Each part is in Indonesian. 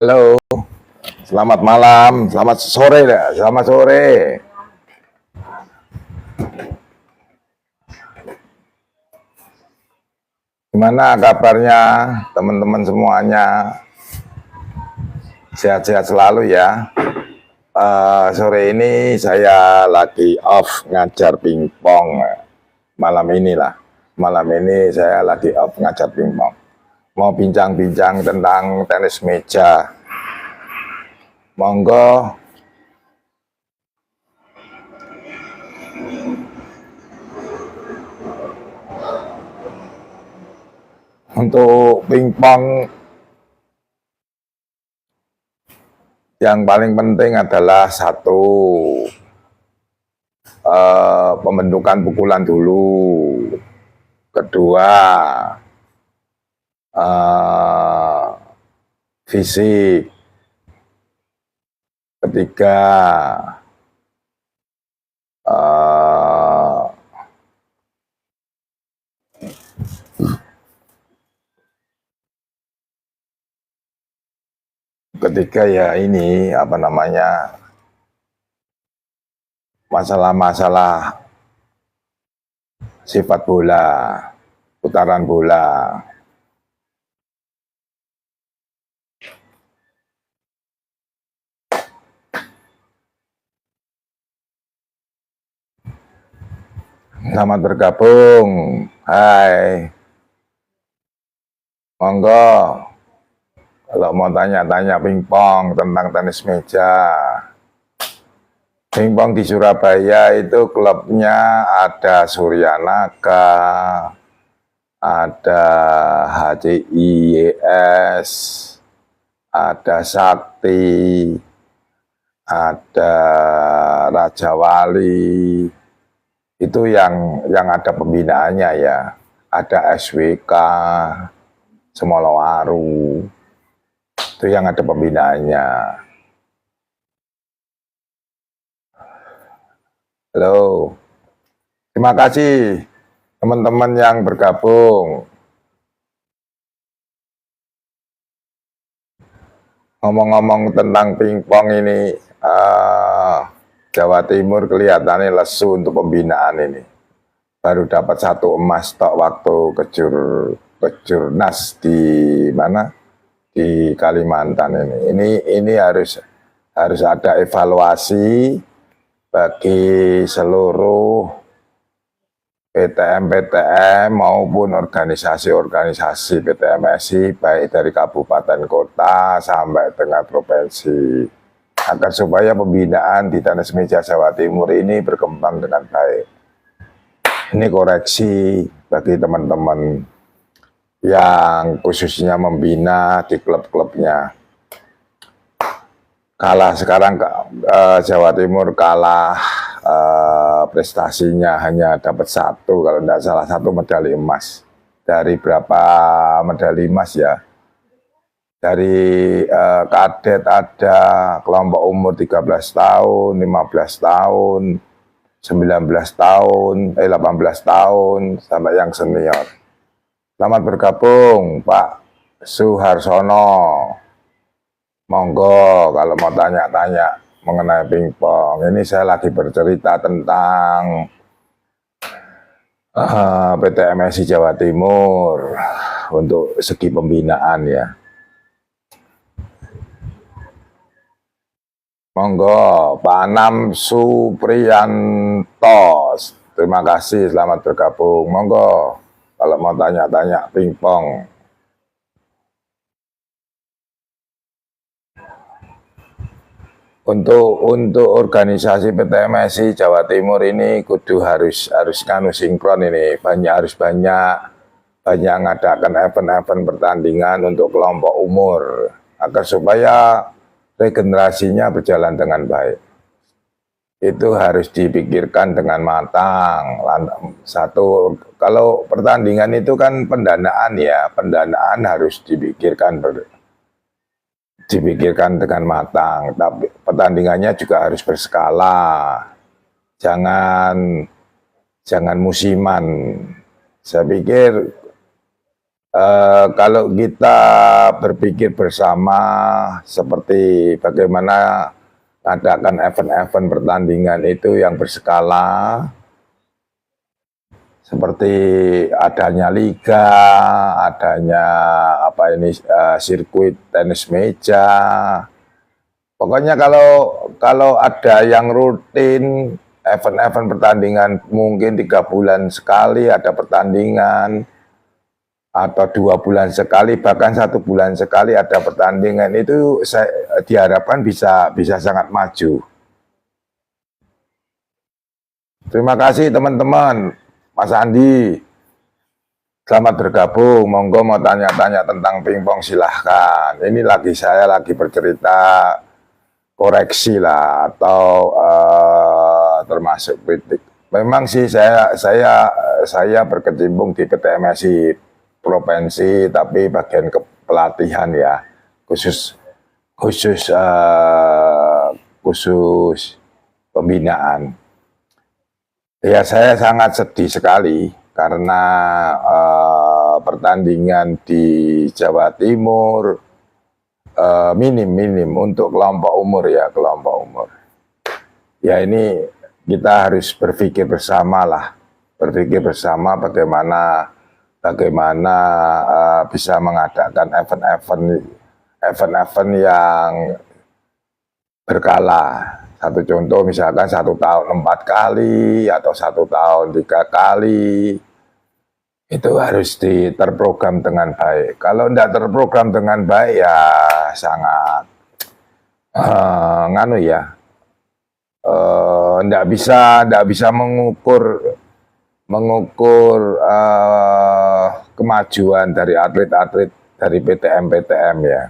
Halo, selamat malam, selamat sore dah, selamat sore. Gimana kabarnya teman-teman semuanya? Sehat-sehat selalu ya. Sore ini saya lagi off ngajar pingpong. Malam ini saya lagi off ngajar pingpong. Mau bincang-bincang tentang tenis meja. Monggo. Untuk pingpong yang paling penting adalah satu, pembentukan pukulan dulu. Kedua, fisik. Ketiga, ya ini apa namanya, masalah-masalah sifat bola, putaran bola. Selamat bergabung. Hai. Monggo. Kalau mau tanya-tanya pingpong tentang tenis meja. Pingpong di Surabaya itu klubnya ada Suryanaga, ada HCIYS, ada Sakti, ada Raja Wali. Itu yang ada pembinaannya ya. Ada SWK, Semolowaru. Itu yang ada pembinaannya. Halo. Terima kasih teman-teman yang bergabung. Ngomong-ngomong tentang pingpong ini, Jawa Timur kelihatannya lesu untuk pembinaan ini. Baru dapat 1 emas tok waktu kejurnas di mana? Di Kalimantan ini. Ini harus ada evaluasi bagi seluruh PTM maupun organisasi PTMSI baik dari kabupaten kota sampai dengan provinsi, agar supaya pembinaan di tenis meja Jawa Timur ini berkembang dengan baik. Ini koreksi bagi teman-teman yang khususnya membina di klub-klubnya. Kalah sekarang Jawa Timur kalah, prestasinya hanya dapat 1, kalau tidak salah 1 medali emas. Dari berapa medali emas ya? Dari kadet ada kelompok umur 13 tahun, 15 tahun, 19 tahun, 18 tahun, sampai yang senior. Selamat bergabung Pak Suharsono. Monggo kalau mau tanya-tanya mengenai pingpong. Ini saya lagi bercerita tentang PTMSI Jawa Timur untuk segi pembinaan ya. Monggo Pak Anam Supriyantos. Terima kasih, selamat bergabung. Monggo kalau mau tanya-tanya pingpong. Untuk organisasi PTMSI Jawa Timur ini kudu harus sinkron ini, harus banyak ngadakan event-event pertandingan untuk kelompok umur agar supaya regenerasinya berjalan dengan baik. Itu harus dipikirkan dengan matang. Satu, kalau pertandingan itu kan pendanaan ya, pendanaan harus dipikirkan dengan matang, tapi pertandingannya juga harus berskala, jangan musiman. Saya pikir Kalau kita berpikir bersama seperti bagaimana mengadakan event-event pertandingan itu yang berskala, seperti adanya liga, adanya apa ini sirkuit tenis meja. Pokoknya kalau ada yang rutin event-event pertandingan, mungkin 3 bulan sekali ada pertandingan, atau 2 bulan sekali, bahkan 1 bulan sekali ada pertandingan, itu diharapkan bisa sangat maju. Terima kasih teman-teman. Mas Andi, selamat bergabung. Monggo mau tanya-tanya tentang pingpong silahkan. Ini saya lagi bercerita koreksi lah, atau termasuk kritik. Memang sih saya berkecimpung di PTMSI provinsi, tapi bagian kepelatihan ya, khusus pembinaan. Ya, saya sangat sedih sekali karena pertandingan di Jawa Timur minim untuk kelompok umur ya, kelompok umur. Ya, ini kita harus berpikir bersama lah, berpikir bersama bagaimana bisa mengadakan event-event yang berkala. Satu contoh misalkan 1 tahun 4 kali atau 1 tahun 3 kali, itu harus terprogram dengan baik. Kalau tidak terprogram dengan baik ya sangat tidak bisa mengukur kemajuan dari atlet-atlet dari PTM ya,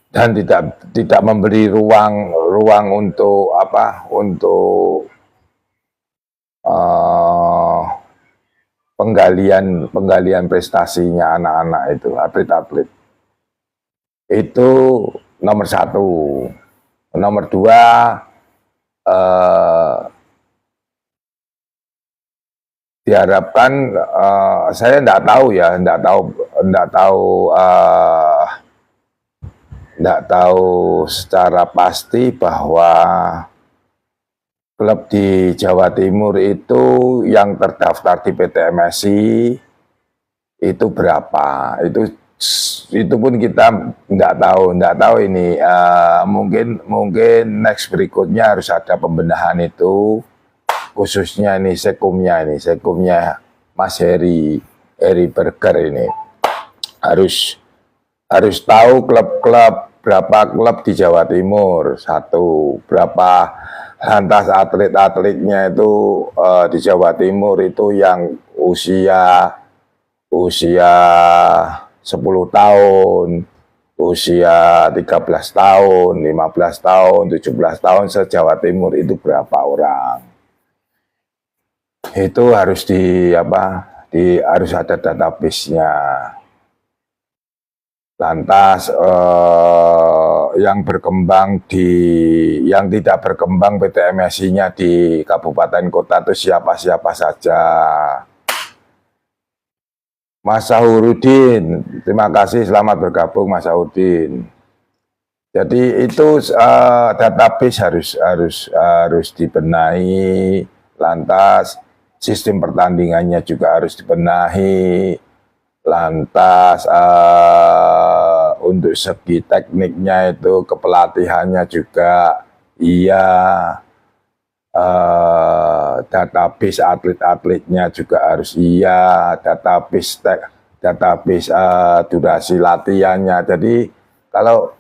dan tidak memberi ruang untuk penggalian prestasinya anak-anak itu, atlet-atlet itu nomor 1. Nomor 2, diharapkan, saya tidak tahu secara pasti bahwa klub di Jawa Timur itu yang terdaftar di PTMSI itu berapa. Itu pun kita tidak tahu ini. Mungkin next berikutnya harus ada pembenahan itu, khususnya ini sekumnya Mas Heri Burger ini harus tahu berapa klub di Jawa Timur, 1, berapa lantas atletnya itu di Jawa Timur itu yang usia 10 tahun, usia 13 tahun, 15 tahun, 17 tahun se-Jawa Timur itu berapa orang. Itu harus harus ada database-nya. Lantas yang tidak berkembang PTMSI-nya di kabupaten kota itu siapa saja. Mas Sahurudin, terima kasih, selamat bergabung Mas Sahurudin. Jadi itu database harus dibenahi, lantas sistem pertandingannya juga harus dibenahi, lantas untuk segi tekniknya itu, kepelatihannya juga iya, database atletnya juga harus iya, database durasi latihannya. Jadi kalau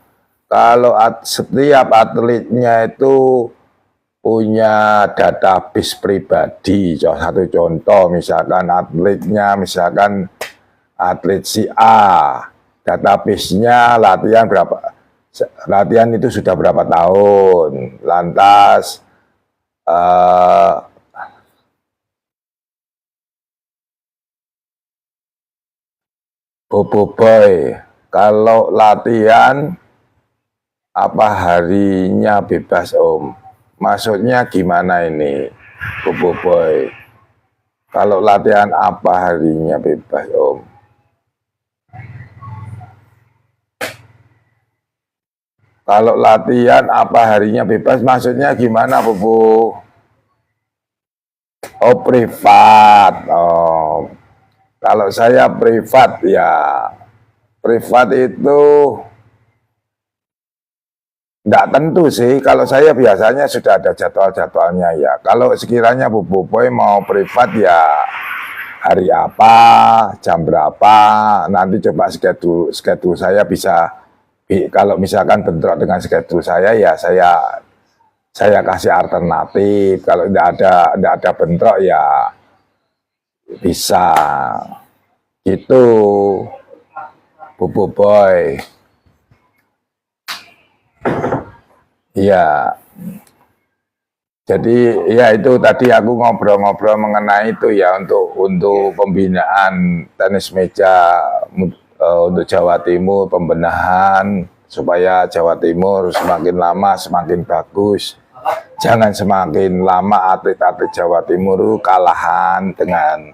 setiap atletnya itu punya database pribadi, satu contoh misalkan atlet si A, database-nya latihan itu sudah berapa tahun, lantas Bobo Boy, kalau latihan apa harinya bebas Om? Maksudnya gimana ini, Bobo Boy? Kalau latihan apa harinya bebas, Om? Kalau latihan apa harinya bebas, maksudnya gimana, Bu? Oh, privat. Oh, kalau saya privat ya, privat itu tidak tentu sih. Kalau saya biasanya sudah ada jadwal-jadwalnya ya. Kalau sekiranya Bu Boy mau privat ya hari apa, jam berapa, nanti coba schedule saya bisa. Kalau misalkan bentrok dengan schedule saya ya saya kasih alternatif. Kalau tidak ada bentrok ya bisa gitu, Bu Boy. Iya. Jadi ya itu tadi aku ngobrol-ngobrol mengenai itu ya untuk pembinaan tenis meja untuk Jawa Timur, pembenahan supaya Jawa Timur semakin lama semakin bagus. Jangan semakin lama atlet-atlet Jawa Timur kalahan dengan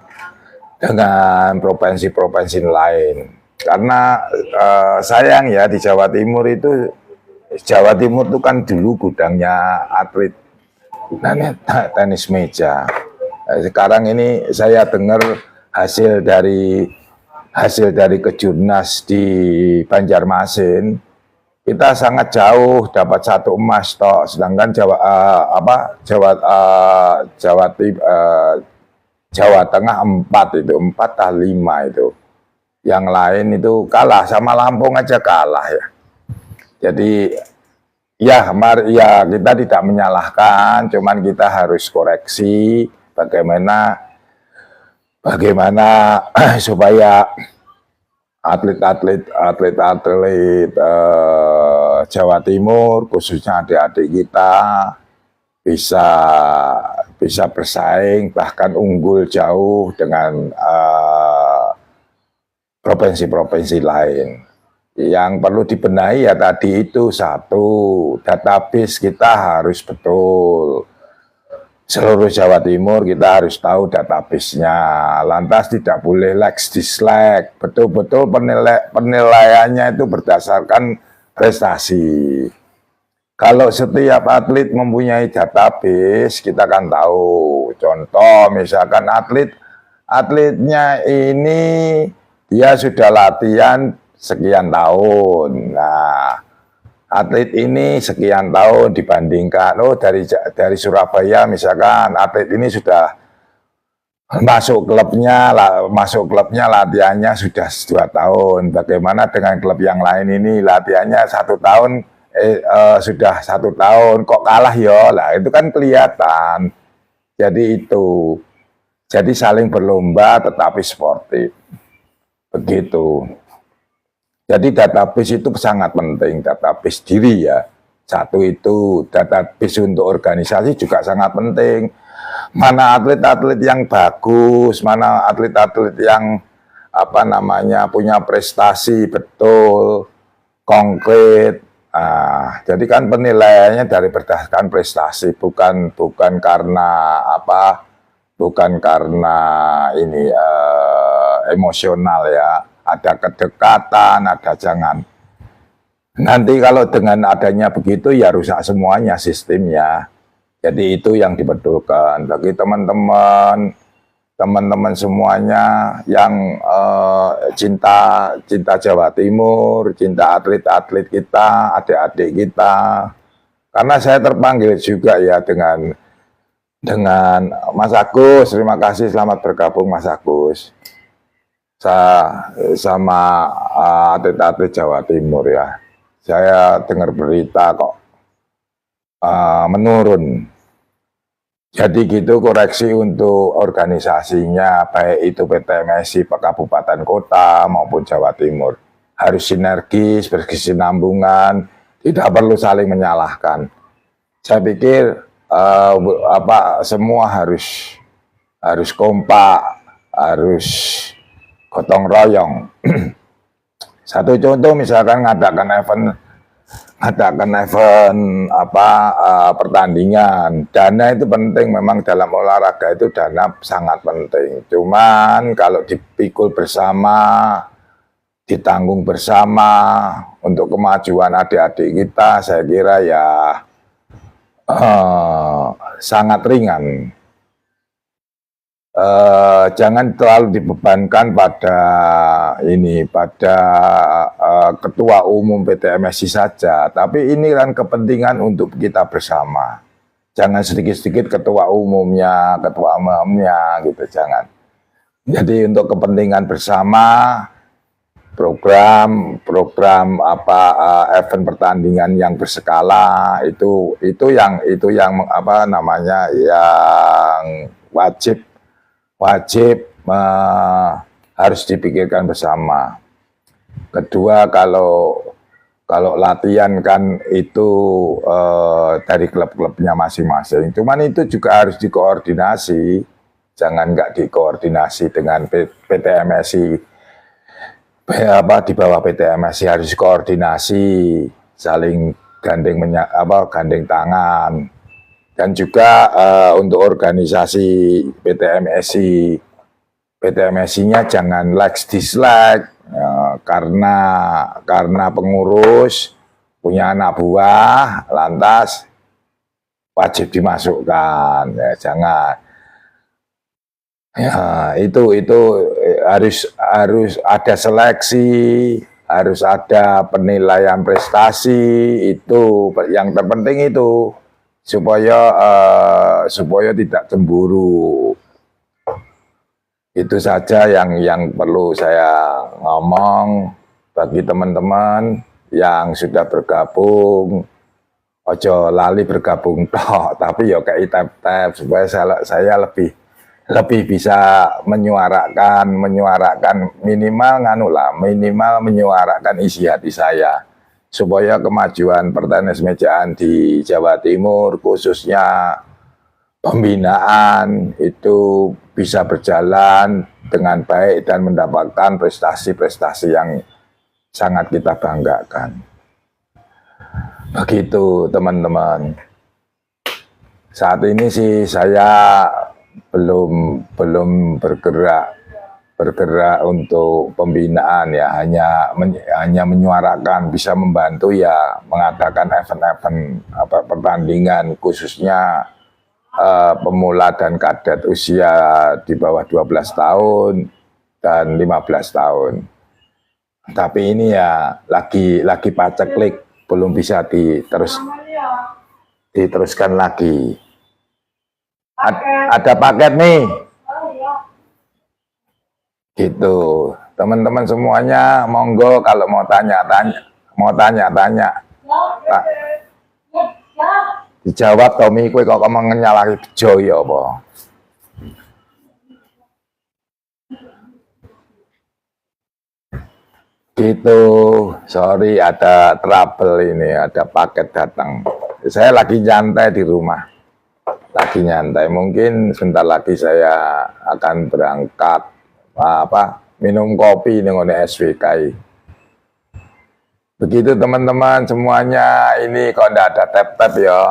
provinsi-provinsi lain. Karena sayang ya di Jawa Timur itu kan dulu gudangnya atlet tenis meja. Sekarang ini saya dengar hasil dari Kejurnas di Banjarmasin, kita sangat jauh dapat 1 emas toh, sedangkan Jawa Tengah 4 itu, 4 atau 5 itu. Yang lain itu kalah, sama Lampung aja kalah ya. Jadi ya, kita tidak menyalahkan, cuman kita harus koreksi bagaimana supaya atlet Jawa Timur, khususnya adik-adik kita bisa bersaing, bahkan unggul jauh dengan provinsi-provinsi lain. Yang perlu dibenahi ya tadi itu, satu, database kita harus betul. Seluruh Jawa Timur kita harus tahu database-nya. Lantas tidak boleh dislike. Betul-betul penilaiannya itu berdasarkan prestasi. Kalau setiap atlet mempunyai database, kita kan tahu. Contoh misalkan atletnya ini dia sudah latihan sekian tahun. Nah, atlet ini sekian tahun dibandingkan, dari Surabaya misalkan atlet ini sudah masuk klubnya latihannya sudah 2 tahun. Bagaimana dengan klub yang lain ini latihannya 1 tahun, sudah 1 tahun kok kalah ya? Lah itu kan kelihatan. Jadi saling berlomba tetapi sportif. Begitu. Jadi database itu sangat penting, database diri ya. Satu itu, database untuk organisasi juga sangat penting. Mana atlet-atlet yang bagus, mana atlet-atlet yang punya prestasi betul, konkret. Jadi kan penilaiannya dari berdasarkan prestasi, bukan karena ini emosional ya. Ada kedekatan, ada jangan. Nanti kalau dengan adanya begitu ya rusak semuanya sistemnya. Jadi itu yang dibetulkan bagi teman-teman semuanya yang cinta Jawa Timur, cinta atlet-atlet kita, adik-adik kita. Karena saya terpanggil juga ya dengan Mas Agus. Terima kasih, selamat bergabung Mas Agus. Sama atlet-atlet Jawa Timur ya. Saya dengar berita kok menurun. Jadi gitu, koreksi untuk organisasinya, baik itu PTMSI, Kabupaten Kota maupun Jawa Timur. Harus sinergis, berkesinambungan, tidak perlu saling menyalahkan. Saya pikir semua harus kompak, harus gotong royong. Satu contoh misalkan ngadakan event ngadakan event pertandingan. Dana itu penting, memang dalam olahraga itu dana sangat penting. Cuman kalau dipikul bersama, ditanggung bersama untuk kemajuan adik-adik kita, saya kira ya sangat ringan. Jangan terlalu dibebankan pada ketua umum PT MSI saja, tapi ini kan kepentingan untuk kita bersama. Jangan sedikit-sedikit ketua umumnya gitu, jangan. Jadi untuk kepentingan bersama, program event pertandingan yang berskala itu yang wajib harus dipikirkan bersama. Kedua, kalau latihan kan itu dari klub-klubnya masing-masing. Cuman itu juga harus dikoordinasi, jangan nggak dikoordinasi dengan PT MSI. Di bawah PT MSI harus koordinasi, saling gandeng tangan. Dan juga untuk organisasi PT MSI-nya jangan dislike karena pengurus punya anak buah lantas wajib dimasukkan, ya jangan. Ya, itu harus ada seleksi, harus ada penilaian prestasi, itu yang terpenting itu supaya tidak cemburu. Itu saja yang perlu saya ngomong bagi teman-teman yang sudah bergabung. Ojo lali bergabung toh, tapi ya kayak tap-tap supaya saya lebih bisa menyuarakan minimal menyuarakan isi hati saya, supaya kemajuan pertenis mejaan di Jawa Timur, khususnya pembinaan, itu bisa berjalan dengan baik dan mendapatkan prestasi-prestasi yang sangat kita banggakan. Begitu teman-teman. Saat ini sih saya belum bergerak untuk pembinaan, ya hanya menyuarakan, bisa membantu ya mengadakan event-event pertandingan khususnya pemula dan kadet usia di bawah 12 tahun dan 15 tahun. Tapi ini ya lagi paceklik, belum bisa diteruskan lagi. Ada paket nih. Gitu. Teman-teman semuanya monggo kalau mau tanya-tanya. Dijawab Tommy, kowe kok nyalahke bejo ya apa? Gitu. Sorry ada trouble ini, ada paket datang. Saya lagi nyantai di rumah. Mungkin sebentar lagi saya akan berangkat minum kopi dengan SWKI. Begitu teman-teman semuanya. Ini kok enggak ada tap-tap ya.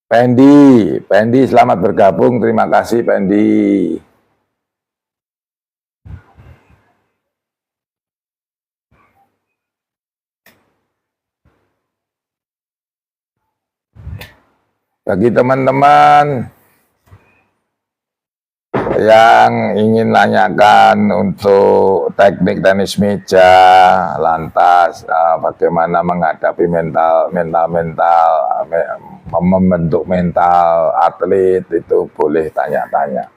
Pendi selamat bergabung, terima kasih Pendi. Bagi teman-teman yang ingin nanyakan untuk teknik tenis meja, lantas bagaimana menghadapi membentuk mental atlet, itu boleh tanya-tanya.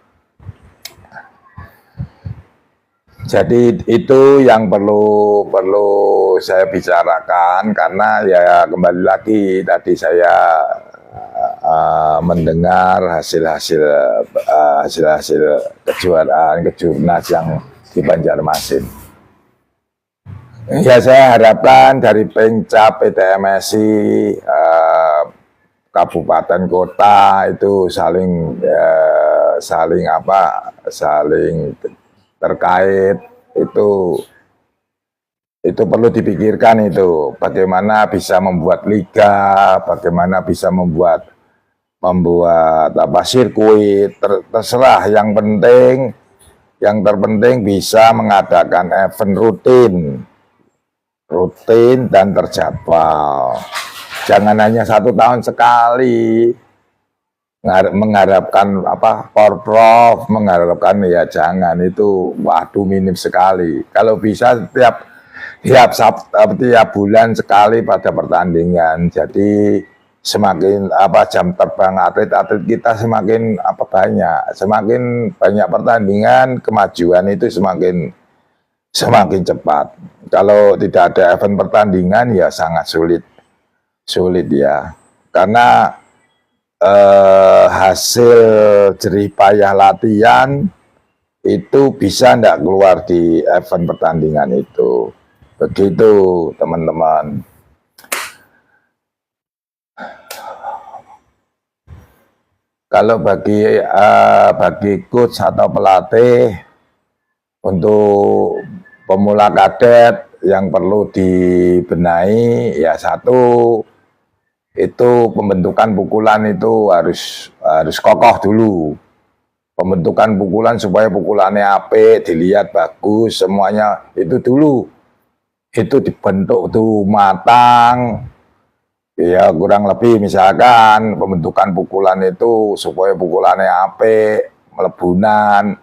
Jadi itu yang perlu saya bicarakan, karena ya kembali lagi tadi saya mendengar hasil-hasil kejuaraan kejurnas yang di Banjarmasin. Ya saya harapkan dari Pencap, PT MSI, kabupaten kota itu saling terkait, Itu perlu dipikirkan itu, bagaimana bisa membuat liga, bagaimana bisa membuat apa sirkuit, terserah. Yang terpenting bisa mengadakan event rutin dan terjadwal. Jangan hanya 1 tahun sekali mengharapkan apa porprov, mengharapkan ya jangan, itu waduh minim sekali. Kalau bisa tiap bulan sekali pada pertandingan. Jadi semakin apa jam terbang atlet-atlet kita semakin apa semakin banyak pertandingan, kemajuan itu semakin cepat. Kalau tidak ada event pertandingan ya sangat sulit ya, karena hasil jerih payah latihan itu bisa tidak keluar di event pertandingan itu. Begitu teman-teman. Kalau bagi coach atau pelatih untuk pemula kadet yang perlu dibenahi ya, satu itu pembentukan pukulan itu harus kokoh dulu. Pembentukan pukulan supaya pukulannya apik, dilihat bagus, semuanya itu dulu. Itu dibentuk tuh matang. Ya kurang lebih misalkan pembentukan pukulan itu supaya pukulannya apik, melebunan,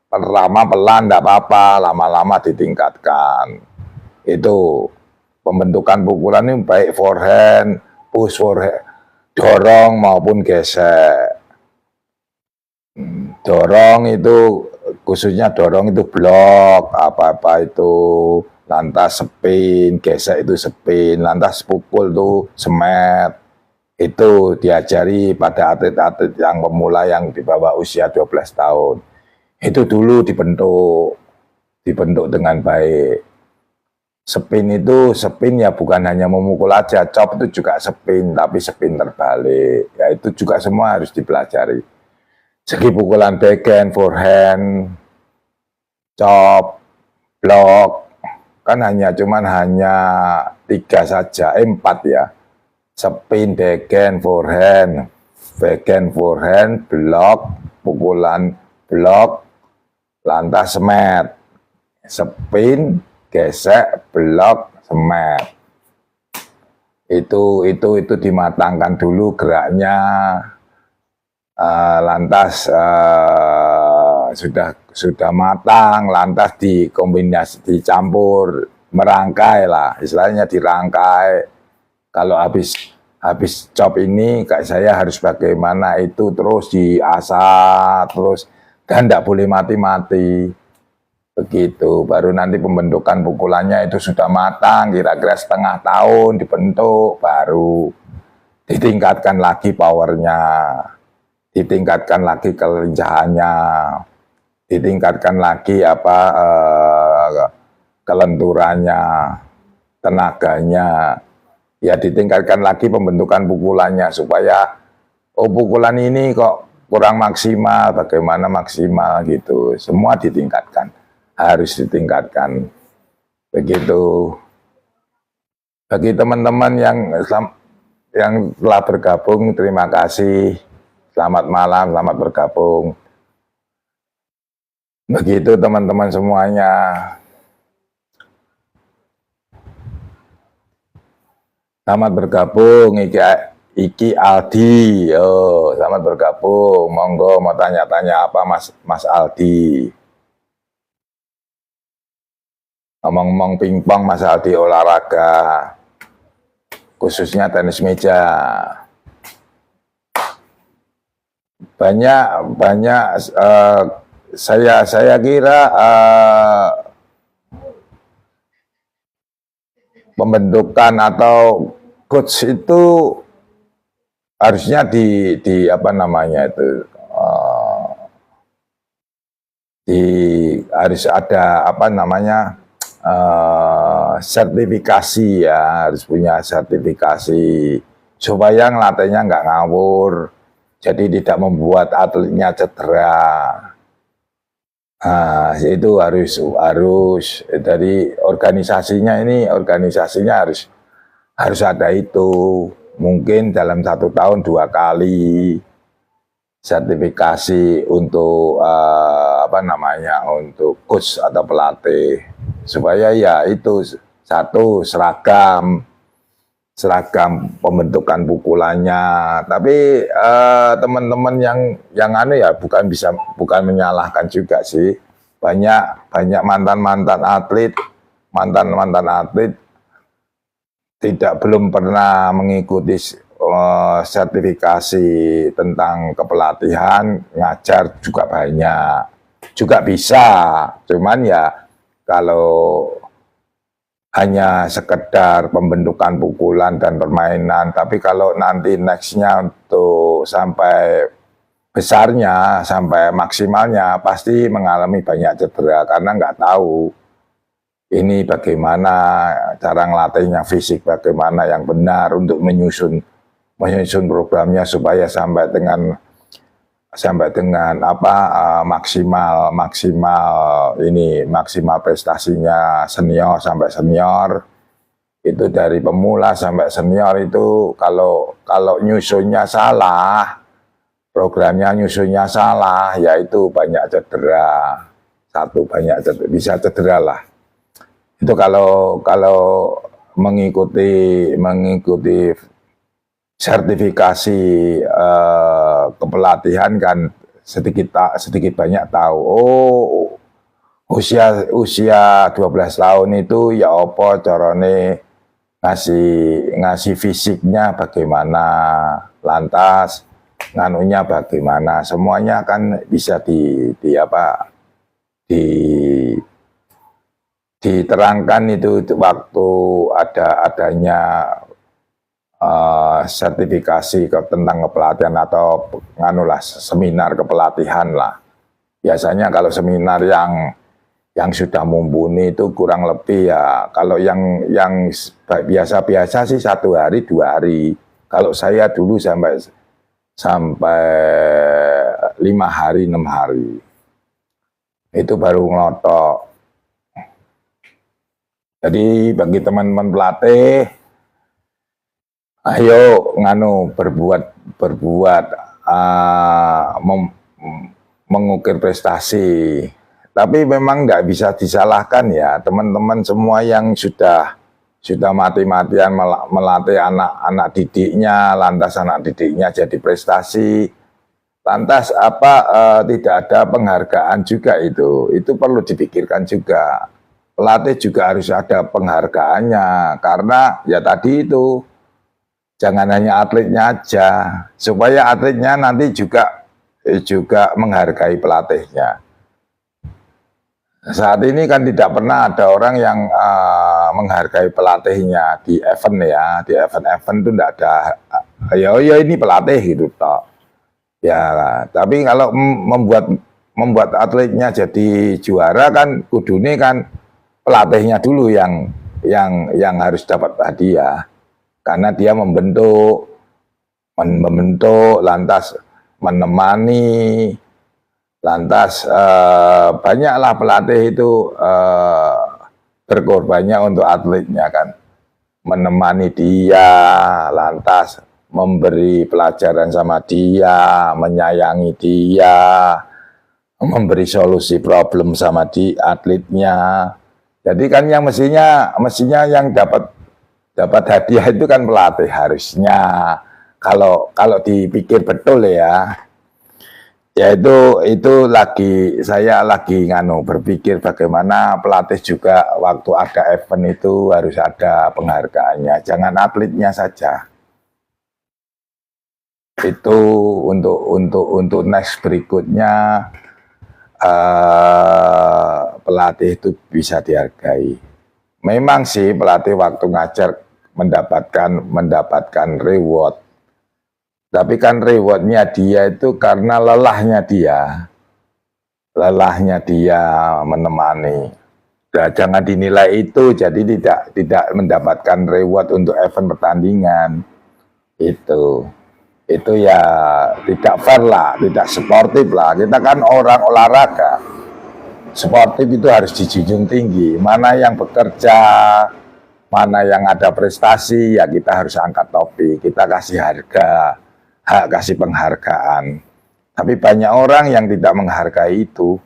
pertama pelan enggak apa-apa, lama-lama ditingkatkan. Itu pembentukan pukulan ini baik forehand, push forehand, dorong maupun gesek. Dorong itu khususnya dorong itu blok, apa-apa itu, lantas spin, gesek itu spin, lantas pukul tuh semet. Itu diajari pada atlet-atlet yang pemula yang di bawah usia 12 tahun. Itu dulu dibentuk dengan baik. Spin ya bukan hanya memukul aja, chop itu juga spin, tapi spin terbalik. Ya itu juga semua harus dipelajari. Segi pukulan backhand, forehand, chop, blok, kan hanya 3 saja, 4 ya. Spin, backhand, forehand, blok, pukulan blok, lantas semet. Spin, gesek, blok, semet. Itu dimatangkan dulu geraknya. Lantas sudah matang, lantas dikombinasi, dicampur, merangkai lah, istilahnya dirangkai. Kalau habis chop ini kayak saya harus bagaimana, itu terus diasah terus, dan tidak boleh mati-mati. Begitu, baru nanti pembentukan pukulannya itu sudah matang, kira-kira setengah tahun dibentuk, baru ditingkatkan lagi powernya, ditingkatkan lagi kelincahannya, ditingkatkan lagi kelenturannya, tenaganya, ya ditingkatkan lagi pembentukan pukulannya supaya pukulan ini kok kurang maksimal, bagaimana maksimal gitu. Semua ditingkatkan, harus ditingkatkan. Begitu. Bagi teman-teman yang telah bergabung, terima kasih. Selamat malam, selamat bergabung. Begitu teman-teman semuanya. Selamat bergabung, Iki Aldi. Selamat bergabung. Monggo mau tanya-tanya apa Mas Aldi? Ngomong-ngomong pingpong, Mas Aldi olahraga, khususnya tenis meja. Banyak saya kira pembentukan atau coach itu harusnya di apa namanya itu, harus ada apa namanya, sertifikasi ya, harus punya sertifikasi supaya ngelatihnya nggak ngawur. Jadi tidak membuat atletnya cedera. Nah, itu harus dari organisasinya harus ada itu. Mungkin dalam 1 tahun 2 kali sertifikasi untuk apa namanya, untuk coach atau pelatih, supaya ya itu satu seragam pembentukan pukulannya. Tapi teman-teman yang anu ya, bukan menyalahkan juga sih. Banyak mantan atlet belum pernah mengikuti sertifikasi tentang kepelatihan, ngajar juga banyak, juga bisa. Cuman ya kalau hanya sekedar pembentukan pukulan dan permainan, tapi kalau nanti nextnya untuk sampai besarnya, sampai maksimalnya, pasti mengalami banyak cedera karena nggak tahu ini bagaimana cara ngelatihnya, fisik bagaimana yang benar untuk menyusun programnya supaya sampai dengan apa maksimal prestasinya senior sampai senior. Itu dari pemula sampai senior itu kalau nyusunnya salah, programnya nyusunnya salah, yaitu banyak cedera. Bisa cedera lah. Itu kalau mengikuti sertifikasi kepelatihan kan sedikit banyak tahu. Oh, usia 12 tahun itu ya opo carane ngasih fisiknya bagaimana, lantas nganunya bagaimana, semuanya kan bisa diterangkan itu waktu adanya sertifikasi tentang kepelatihan atau seminar kepelatihan lah. Biasanya kalau seminar yang sudah mumpuni itu kurang lebih ya, kalau yang biasa-biasa sih 1 hari 2 hari. Kalau saya dulu sampai 5 hari 6 hari. Itu baru ngelotok. Jadi bagi teman-teman pelatih, ayo berbuat mengukir prestasi. Tapi memang nggak bisa disalahkan ya teman-teman semua yang sudah mati-matian melatih anak didiknya, lantas anak didiknya jadi prestasi, lantas tidak ada penghargaan juga, itu perlu dipikirkan juga. Pelatih juga harus ada penghargaannya, karena ya tadi itu jangan hanya atletnya aja, supaya atletnya nanti juga menghargai pelatihnya. Saat ini kan tidak pernah ada orang yang menghargai pelatihnya di event ya, di event itu tidak ada. Ya ini pelatih gitu toh. Ya, tapi kalau membuat atletnya jadi juara kan kudune kan pelatihnya dulu yang harus dapat hadiah, karena dia membentuk lantas menemani, lantas banyaklah pelatih itu berkorbannya untuk atletnya kan, menemani dia, lantas memberi pelajaran sama dia, menyayangi dia, memberi solusi problem sama atletnya. Jadi kan yang mestinya yang dapat hadiah itu kan pelatih harusnya. Kalau dipikir betul ya itu saya lagi berpikir bagaimana pelatih juga waktu ada event itu harus ada penghargaannya, jangan atletnya saja. Itu untuk next berikutnya pelatih itu bisa dihargai. Memang sih pelatih waktu ngajar mendapatkan reward, tapi kan rewardnya dia itu karena lelahnya dia menemani. Nah, jangan dinilai itu jadi tidak mendapatkan reward untuk event pertandingan. Itu ya tidak fair lah, tidak sportif lah. Kita kan orang olahraga. sportif itu harus dijunjung tinggi. Mana yang bekerja, mana yang ada prestasi, ya kita harus angkat topi, kita kasih harga, hak kasih penghargaan. Tapi banyak orang yang tidak menghargai itu,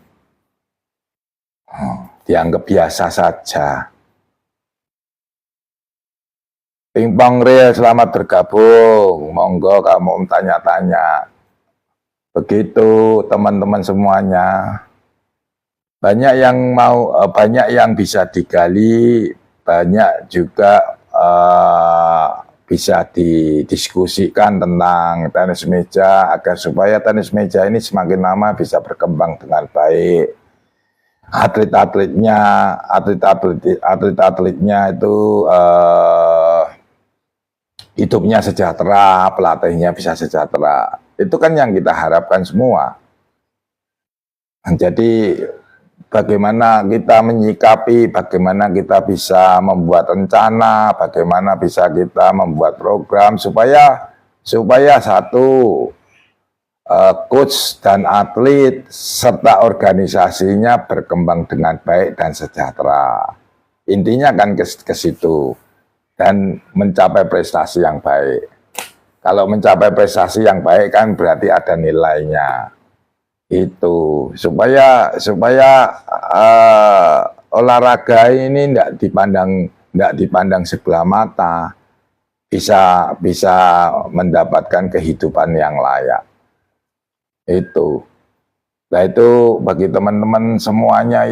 dianggap biasa saja. Pingpong Real, selamat bergabung. Monggo kamu tanya-tanya. Begitu teman-teman semuanya. Banyak yang mau, banyak yang bisa digali, banyak juga bisa didiskusikan tentang tenis meja agar supaya tenis meja ini semakin lama bisa berkembang dengan baik. Atlet-atletnya itu hidupnya sejahtera, pelatihnya bisa sejahtera. Itu kan yang kita harapkan semua. Jadi bagaimana kita menyikapi, bagaimana kita bisa membuat rencana, bagaimana bisa kita membuat program supaya satu, coach dan atlet serta organisasinya berkembang dengan baik dan sejahtera. Intinya kan ke situ. Dan mencapai prestasi yang baik. Kalau mencapai prestasi yang baik kan berarti ada nilainya. Itu supaya olahraga ini tidak dipandang sebelah mata, bisa mendapatkan kehidupan yang layak. Itu. Nah itu bagi teman-teman semuanya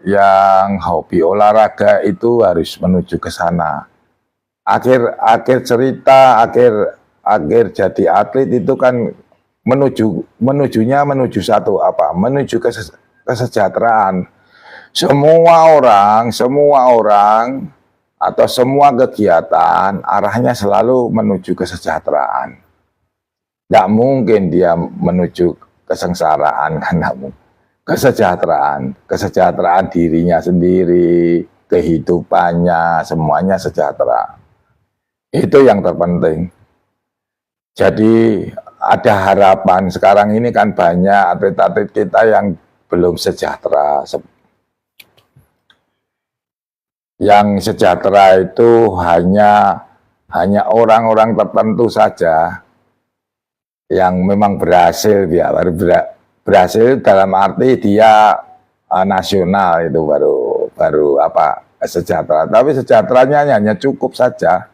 yang hobi olahraga itu harus menuju ke sana. Akhir cerita, akhir jadi atlet itu kan menuju satu apa? Menuju kesejahteraan. Semua orang atau semua kegiatan arahnya selalu menuju kesejahteraan. Nggak mungkin dia menuju kesengsaraan, karena kesejahteraan dirinya sendiri, kehidupannya, semuanya sejahtera. Itu yang terpenting. Jadi ada harapan. Sekarang ini kan banyak atlet-atlet kita yang belum sejahtera. Yang sejahtera itu hanya orang-orang tertentu saja yang memang berhasil, ya berhasil dalam arti dia nasional, itu baru apa, sejahtera. Tapi sejahteranya hanya cukup saja.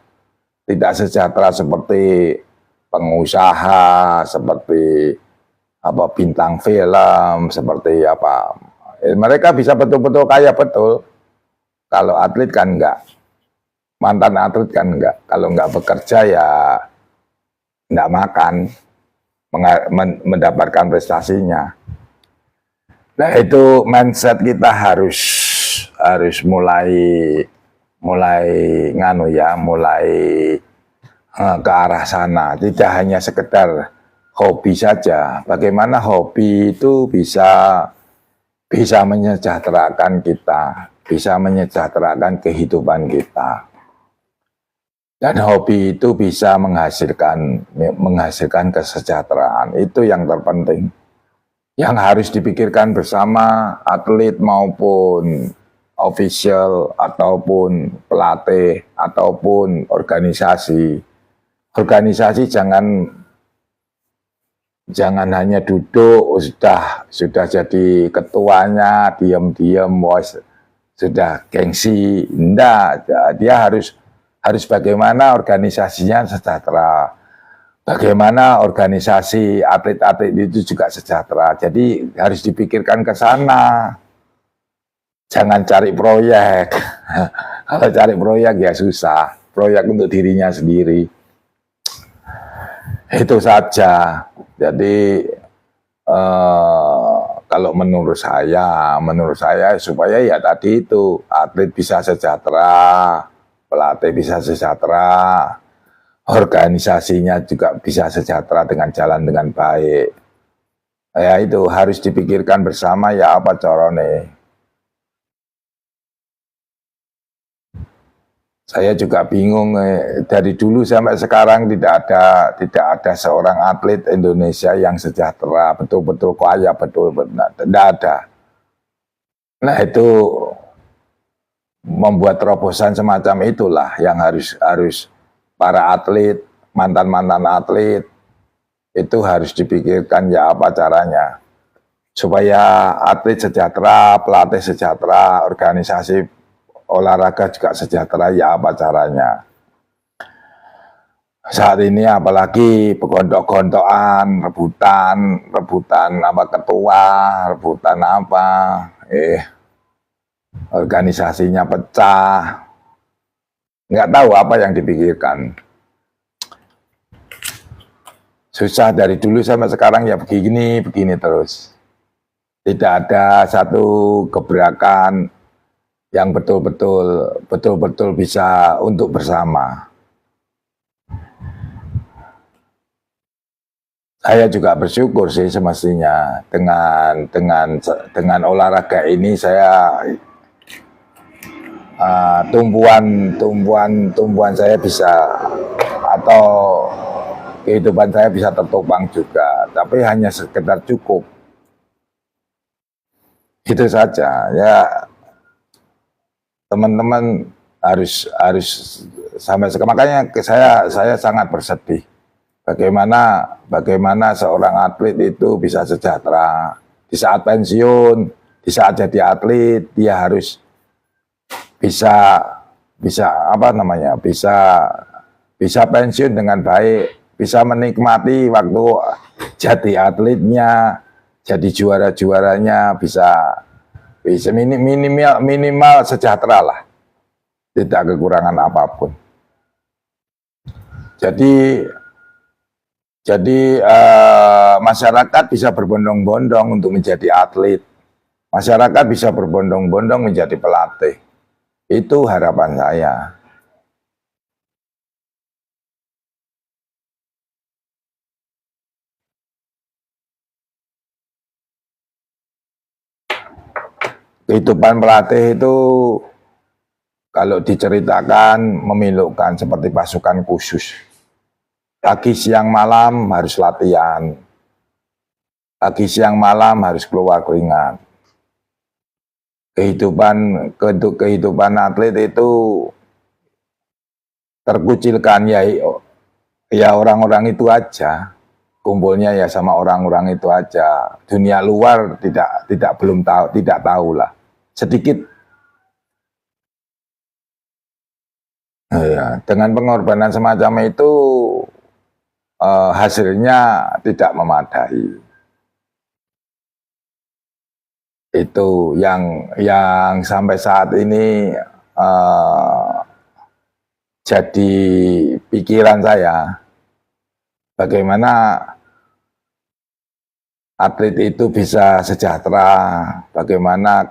Tidak sejahtera seperti pengusaha, seperti apa bintang film, seperti apa. Mereka bisa betul-betul kaya betul. Kalau atlet kan enggak. Mantan atlet kan enggak. Kalau enggak bekerja ya enggak makan, mendapatkan prestasinya. Nah itu mindset kita harus mulai ke arah sana. Tidak hanya sekedar hobi saja. Bagaimana hobi itu bisa menyejahterakan kita, bisa menyejahterakan kehidupan kita. Dan hobi itu bisa menghasilkan kesejahteraan. Itu yang terpenting. Yang harus dipikirkan bersama atlet maupun official ataupun pelatih ataupun organisasi. Organisasi jangan hanya duduk sudah jadi ketuanya diam-diam sudah gengsi. Enggak, dia harus bagaimana organisasinya sejahtera. Bagaimana organisasi atlet-atlet itu juga sejahtera. Jadi harus dipikirkan ke sana. Jangan cari proyek. Kalau cari proyek ya susah. Proyek untuk dirinya sendiri. Itu saja. Jadi kalau menurut saya supaya ya tadi itu atlet bisa sejahtera, pelatih bisa sejahtera, organisasinya juga bisa sejahtera dengan jalan dengan baik. Ya itu harus dipikirkan bersama ya apa carane. Saya juga bingung, dari dulu sampai sekarang tidak ada seorang atlet Indonesia yang sejahtera, betul-betul kaya, tidak ada. Nah itu membuat terobosan semacam itulah yang harus para atlet, mantan-mantan atlet itu harus dipikirkan ya apa caranya supaya atlet sejahtera, pelatih sejahtera, organisasi olahraga juga sejahtera ya apa caranya. Saat ini apalagi pegontok-gontokan, rebutan apa ketua, rebutan apa, organisasinya pecah, nggak tahu apa yang dipikirkan. Susah dari dulu sampai sekarang ya begini terus. Tidak ada satu gebrakan yang betul-betul bisa untuk bersama. Saya juga bersyukur sih semestinya dengan olahraga ini saya tumbuhan saya bisa atau kehidupan saya bisa tertopang juga, tapi hanya sekedar cukup. Itu saja ya, teman-teman harus sampai sekarang. Makanya saya sangat bersedih bagaimana seorang atlet itu bisa sejahtera di saat pensiun, di saat jadi atlet dia harus bisa apa namanya, bisa pensiun dengan baik, bisa menikmati waktu jadi atletnya, jadi juaranya, bisa minimal sejahtera lah, tidak kekurangan apapun. Jadi masyarakat bisa berbondong-bondong untuk menjadi atlet, masyarakat bisa berbondong-bondong menjadi pelatih. Itu harapan saya. Kehidupan pelatih itu kalau diceritakan memilukan seperti pasukan khusus. Pagi siang malam harus latihan. Pagi siang malam harus keluar keringat. Kehidupan atlet itu terkucilkan ya orang-orang itu aja. Kumpulnya ya sama orang-orang itu aja. Dunia luar tidak tahu lah. Sedikit. Ya, dengan pengorbanan semacam itu hasilnya tidak memadai. Itu yang sampai saat ini jadi pikiran saya. Bagaimana atlet itu bisa sejahtera, bagaimana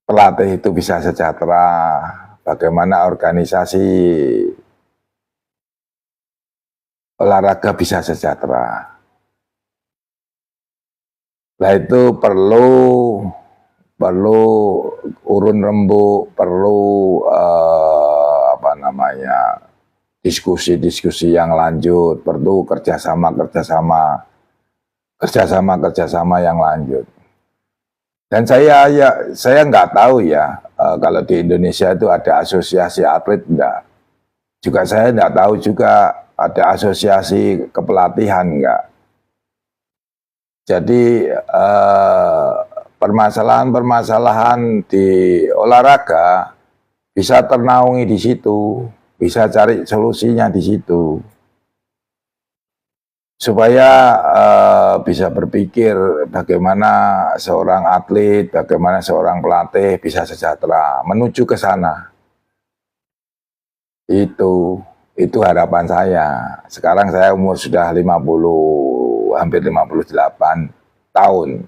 pelatih itu bisa sejahtera, bagaimana organisasi olahraga bisa sejahtera. Nah itu perlu urun rembuk, perlu diskusi yang lanjut, perlu kerjasama yang lanjut. Dan saya nggak tahu ya kalau di Indonesia itu ada asosiasi atlet enggak. Juga saya nggak tahu juga ada asosiasi kepelatihan enggak. Jadi permasalahan-permasalahan di olahraga bisa ternaungi di situ, bisa cari solusinya di situ. Supaya bisa berpikir bagaimana seorang atlet, bagaimana seorang pelatih bisa sejahtera, menuju ke sana. Itu harapan saya. Sekarang saya umur sudah hampir 58 tahun.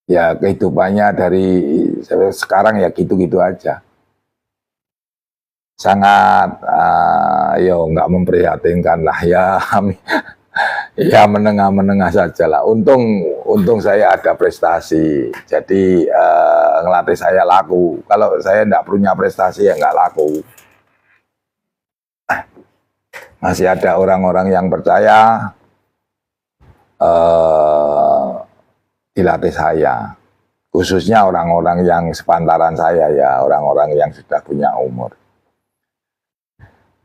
Ya kehidupannya dari sekarang ya gitu-gitu aja. Sangat nggak memprihatinkan lah ya. Ya menengah-menengah saja lah. Untung saya ada prestasi. Jadi ngelatih saya laku. Kalau saya nggak punya prestasi ya nggak laku. Masih ada orang-orang yang percaya dilatih saya. khususnya orang-orang yang sepantaran saya ya, orang-orang yang sudah punya umur.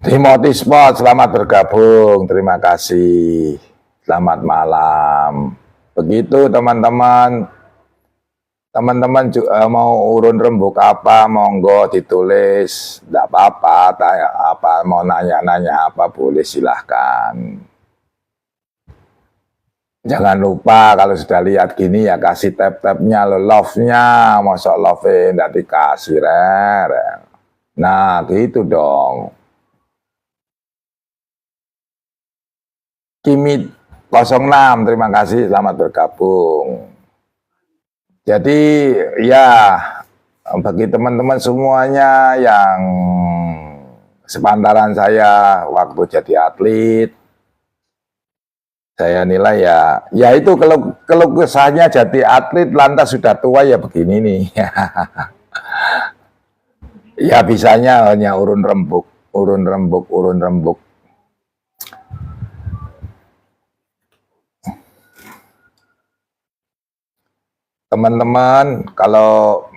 Timothy Sport, selamat bergabung, terima kasih, selamat malam. Begitu teman-teman, teman-teman mau urun rembuk apa, monggo ditulis, tidak apa-apa, apa mau nanya-nanya apa boleh silahkan. Jangan lupa kalau sudah lihat gini ya kasih tap-tapnya, love-nya, masa love-nya tidak dikasih, nah gitu dong. Kimi 06, terima kasih, selamat bergabung. Jadi ya bagi teman-teman semuanya yang sepantaran saya waktu jadi atlet, saya nilai ya itu kalau kesahnya jadi atlet lantas sudah tua ya begini nih. Ya bisanya hanya urun rembuk. Teman-teman kalau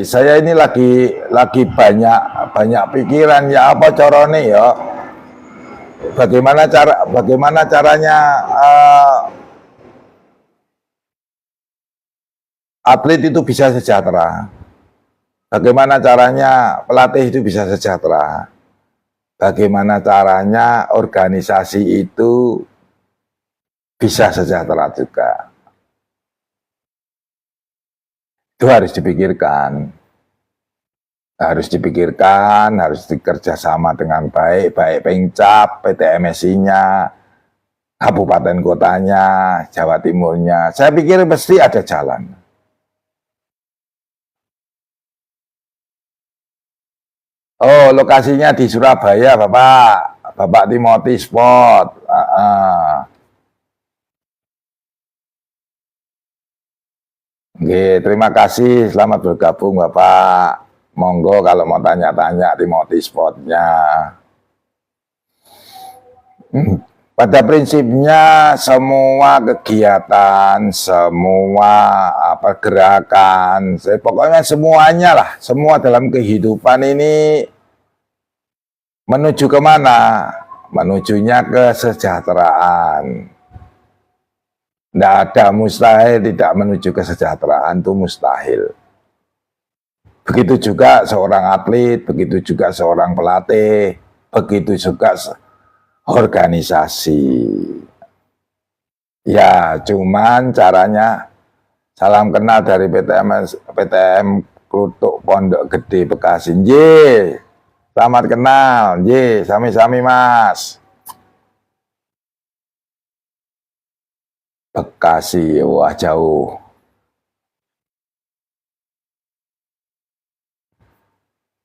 saya ini lagi banyak pikiran ya apa caranya ya, bagaimana caranya atlet itu bisa sejahtera, bagaimana caranya pelatih itu bisa sejahtera, bagaimana caranya organisasi itu bisa sejahtera juga. Itu harus dipikirkan, harus dikerjasama dengan baik Pemcap, PT MSI-nya, kabupaten kotanya, Jawa Timurnya. Saya pikir pasti ada jalan. Oh, lokasinya di Surabaya, Bapak Timothy Sport. Oke, terima kasih, selamat bergabung Bapak. Monggo kalau mau tanya-tanya Timothy Sport-nya. Pada prinsipnya semua kegiatan, semua gerakan, pokoknya semuanya lah, semua dalam kehidupan ini menuju kemana? Menujunya kesejahteraan. Tidak ada mustahil tidak menuju kesejahteraan, itu mustahil. Begitu juga seorang atlet, begitu juga seorang pelatih, begitu juga organisasi. Ya, cuman caranya salam kenal dari PTM Kluthuk Pondok Gede Bekasi. Ye, selamat kenal. Ye, sami-sami Mas. Bekasi, wah jauh.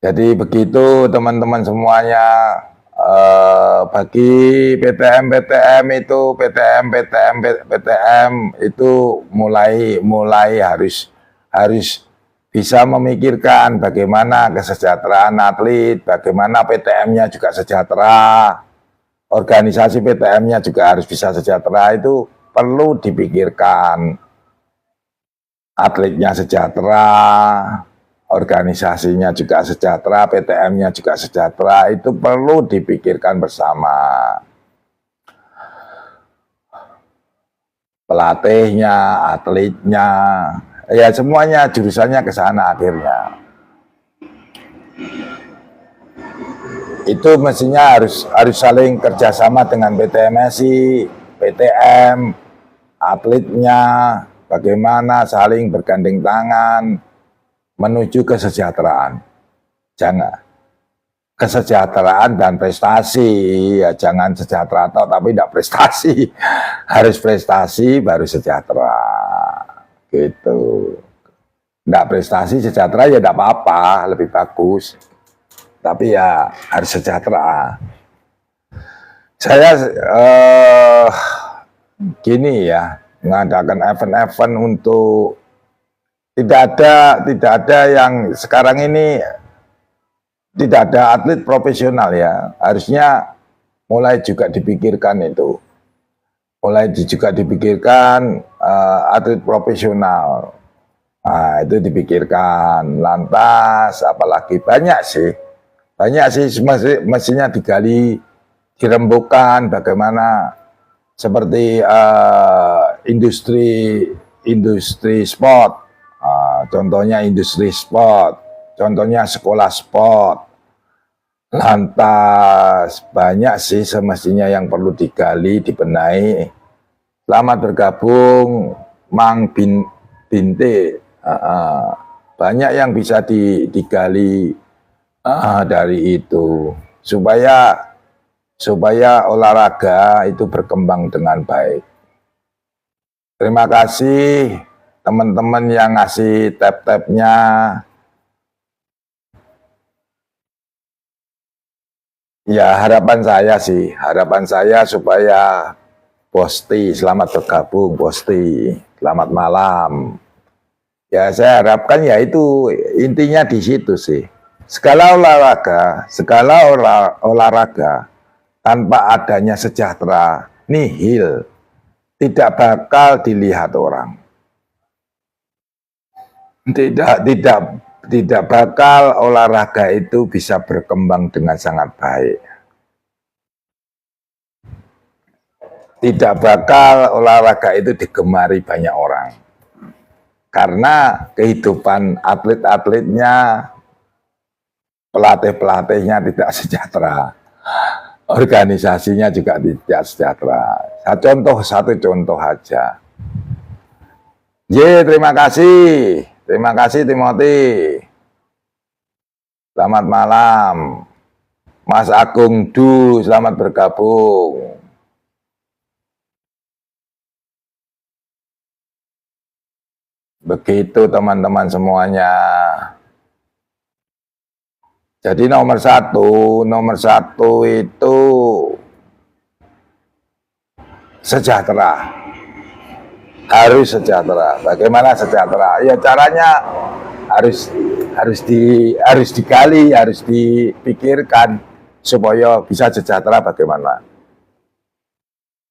Jadi begitu teman-teman semuanya, bagi PTM itu mulai harus bisa memikirkan bagaimana kesejahteraan atlet, bagaimana PTM-nya juga sejahtera, organisasi PTM-nya juga harus bisa sejahtera, itu perlu dipikirkan. Atletnya sejahtera, organisasinya juga sejahtera, PTM-nya juga sejahtera, itu perlu dipikirkan bersama. Pelatihnya, atletnya, ya semuanya jurusannya ke sana akhirnya. Itu mestinya harus saling kerjasama dengan PT MSI, PTM, atletnya, bagaimana saling bergandeng tangan menuju kesejahteraan. Jangan kesejahteraan dan prestasi, ya jangan sejahtera tapi tidak prestasi. Harus prestasi baru sejahtera. Gitu. Tidak prestasi sejahtera ya tidak apa-apa, lebih bagus. Tapi ya harus sejahtera. Saya gini ya, mengadakan event-event untuk tidak ada yang sekarang ini tidak ada atlet profesional ya. Harusnya mulai juga dipikirkan itu. mulai juga dipikirkan atlet profesional. Nah, itu dipikirkan. Lantas apalagi banyak sih mestinya digali, dirembukan bagaimana seperti industri sport. Contohnya industri sport, contohnya sekolah sport. Lantas banyak sih semestinya yang perlu digali, dibenahi. Selamat bergabung Mang Binte. Banyak yang bisa digali dari itu supaya olahraga itu berkembang dengan baik. Terima kasih teman-teman yang ngasih tab-tabnya. Ya, harapan saya supaya Bosti, selamat bergabung Bosti, selamat malam. Ya, saya harapkan ya itu intinya di situ sih. Segala olahraga tanpa adanya sejahtera nihil, tidak bakal dilihat orang. Tidak bakal olahraga itu bisa berkembang dengan sangat baik. Tidak bakal olahraga itu digemari banyak orang. Karena kehidupan atlet-atletnya, pelatih-pelatihnya tidak sejahtera. Organisasinya juga tidak sejahtera. Satu contoh aja. Terima kasih. Terima kasih Timothy. Selamat malam. Mas Agung Du, selamat bergabung. Begitu teman-teman semuanya. Jadi nomor satu itu sejahtera. Harus sejahtera. Bagaimana sejahtera? Ya caranya harus digali, harus dipikirkan supaya bisa sejahtera bagaimana.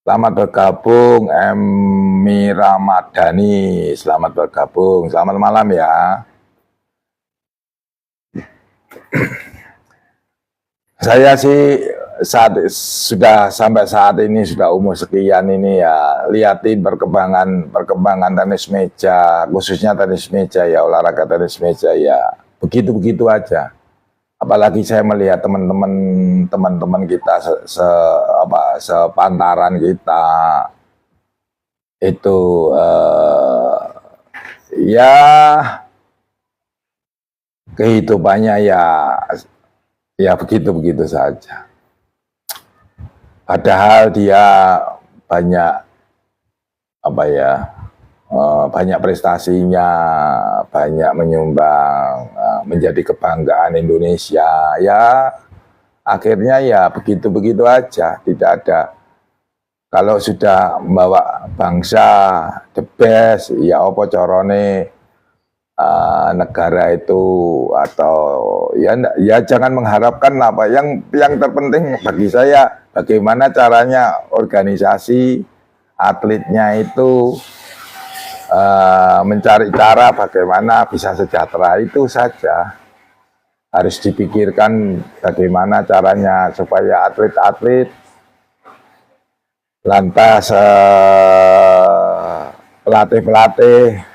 Selamat bergabung Emi Ramadhani, selamat bergabung, selamat malam ya. Saya sih sudah sampai saat ini sudah umur sekian ini ya, lihatin perkembangan tenis meja, khususnya tenis meja ya, olahraga tenis meja ya, begitu aja. Apalagi saya melihat teman-teman kita sepantaran kita itu ya kehidupannya ya begitu saja. Padahal dia banyak banyak prestasinya, banyak menyumbang, menjadi kebanggaan Indonesia. Ya akhirnya ya begitu aja, tidak ada. Kalau sudah membawa bangsa the best, ya apa carane negara itu atau ya jangan mengharapkan apa yang terpenting bagi saya bagaimana caranya organisasi atletnya itu mencari cara bagaimana bisa sejahtera, itu saja. Harus dipikirkan bagaimana caranya supaya atlet-atlet lantas pelatih-pelatih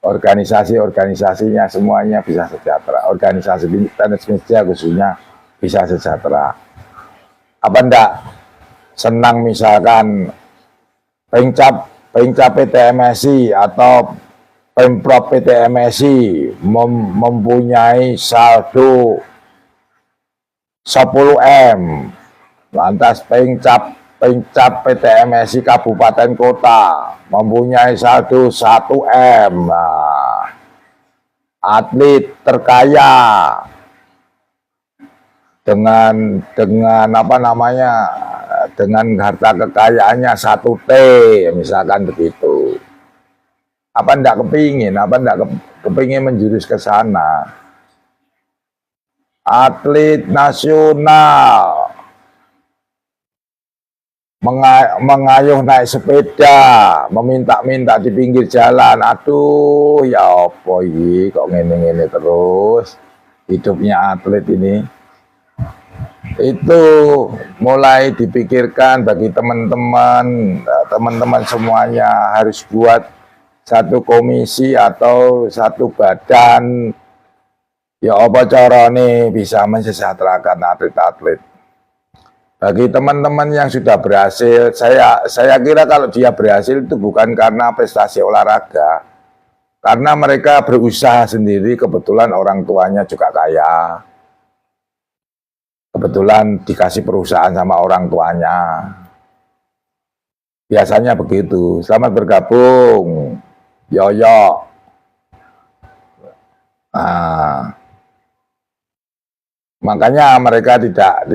organisasinya semuanya bisa sejahtera. Organisasi tenis meja khususnya bisa sejahtera. Apa enggak senang misalkan Pengcap PT MSI atau Pemprov PT MSI mempunyai saldo 10M, lantas Pengcap PT MSI Kabupaten Kota mempunyai saldo 1M. Nah, atlet terkaya dengan dengan harta kekayaannya 1T misalkan begitu. Apa enggak kepingin menjurus ke sana? Atlet nasional mengayuh naik sepeda, meminta-minta di pinggir jalan. Aduh, ya apa ini kok ngene-ngene terus hidupnya atlet ini. Itu mulai dipikirkan bagi teman-teman semuanya harus buat satu komisi atau satu badan, ya apa carane bisa mensejahterakan atlet-atlet. Bagi teman-teman yang sudah berhasil, saya kira kalau dia berhasil itu bukan karena prestasi olahraga, karena mereka berusaha sendiri, kebetulan orang tuanya juga kaya, kebetulan dikasih perusahaan sama orang tuanya. Biasanya begitu. Selamat bergabung, Yoyo. Nah, makanya mereka tidak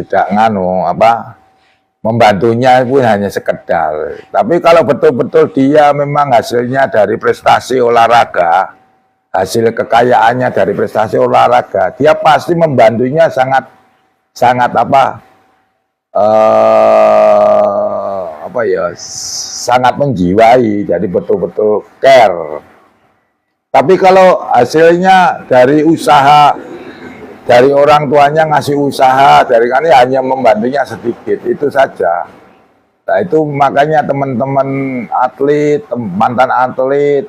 membantunya pun hanya sekedar. Tapi kalau betul-betul dia memang hasilnya dari prestasi olahraga, hasil kekayaannya dari prestasi olahraga, dia pasti membantunya sangat sangat menjiwai, jadi betul-betul care. Tapi kalau hasilnya dari usaha, dari orang tuanya ngasih usaha, dari kami hanya membantunya sedikit, itu saja. Nah itu makanya teman-teman atlet, mantan atlet,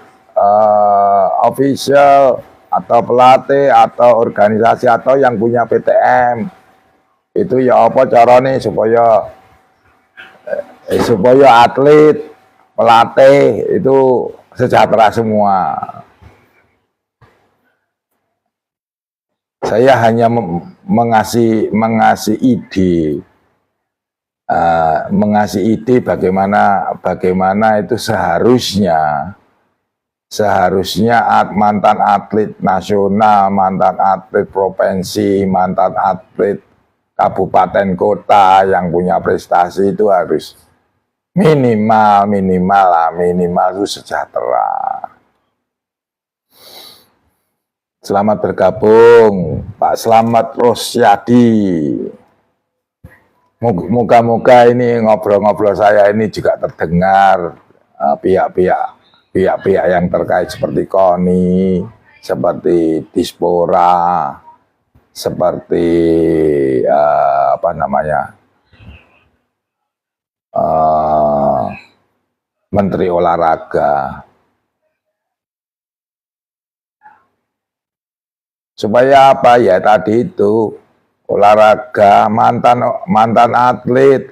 official, atau pelatih, atau organisasi, atau yang punya PTM, itu ya apa caranya supaya atlet, pelatih itu sejahtera semua. Saya hanya mengasih ide, bagaimana itu seharusnya mantan atlet nasional, mantan atlet provinsi, mantan atlet kabupaten kota yang punya prestasi itu harus minimal itu sejahtera. Selamat bergabung, Pak Slamet Rosyadi. Moga-moga ini ngobrol-ngobrol saya ini juga terdengar pihak-pihak yang terkait seperti KONI, seperti Dispora, seperti Menteri Olahraga. Supaya apa ya tadi itu, olahraga, mantan atlet,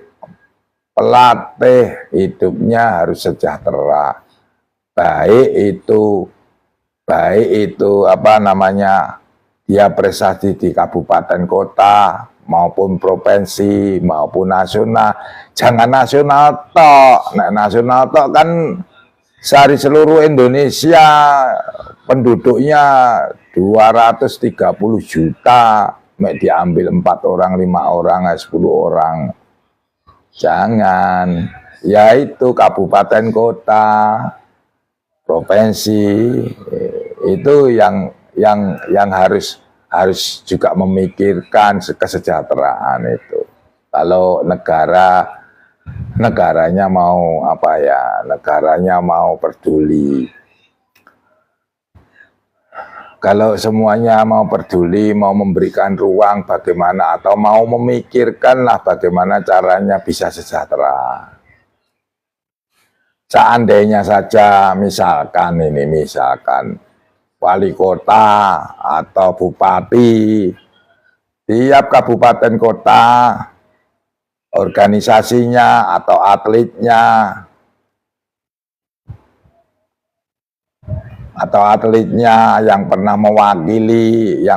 pelatih hidupnya harus sejahtera. Baik itu dia prestasi di kabupaten kota maupun provinsi maupun nasional. Jangan nasional tok. Nah, nasional tok kan sehari seluruh Indonesia penduduknya 230 juta, diambil 4 orang, 5 orang, 10 orang. Jangan, yaitu kabupaten kota, provinsi, itu yang harus juga memikirkan kesejahteraan itu. Kalau negaranya mau peduli. Kalau semuanya mau peduli, mau memberikan ruang bagaimana, atau mau memikirkanlah bagaimana caranya bisa sejahtera. Seandainya saja misalkan wali kota atau bupati, tiap kabupaten kota, organisasinya atau atletnya, yang pernah mewakili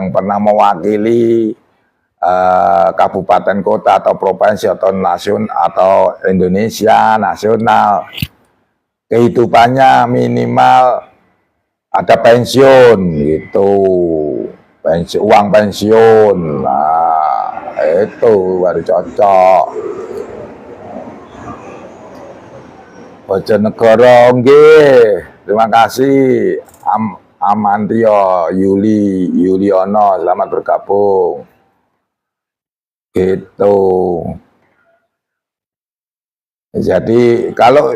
kabupaten kota atau provinsi atau nasional atau Indonesia nasional, kehidupannya minimal ada pensiun gitu, uang pensiun. Nah, itu baru cocok. Bojonegoro nggih. Terima kasih Amantio Yuliono, selamat bergabung. Gitu. Jadi kalau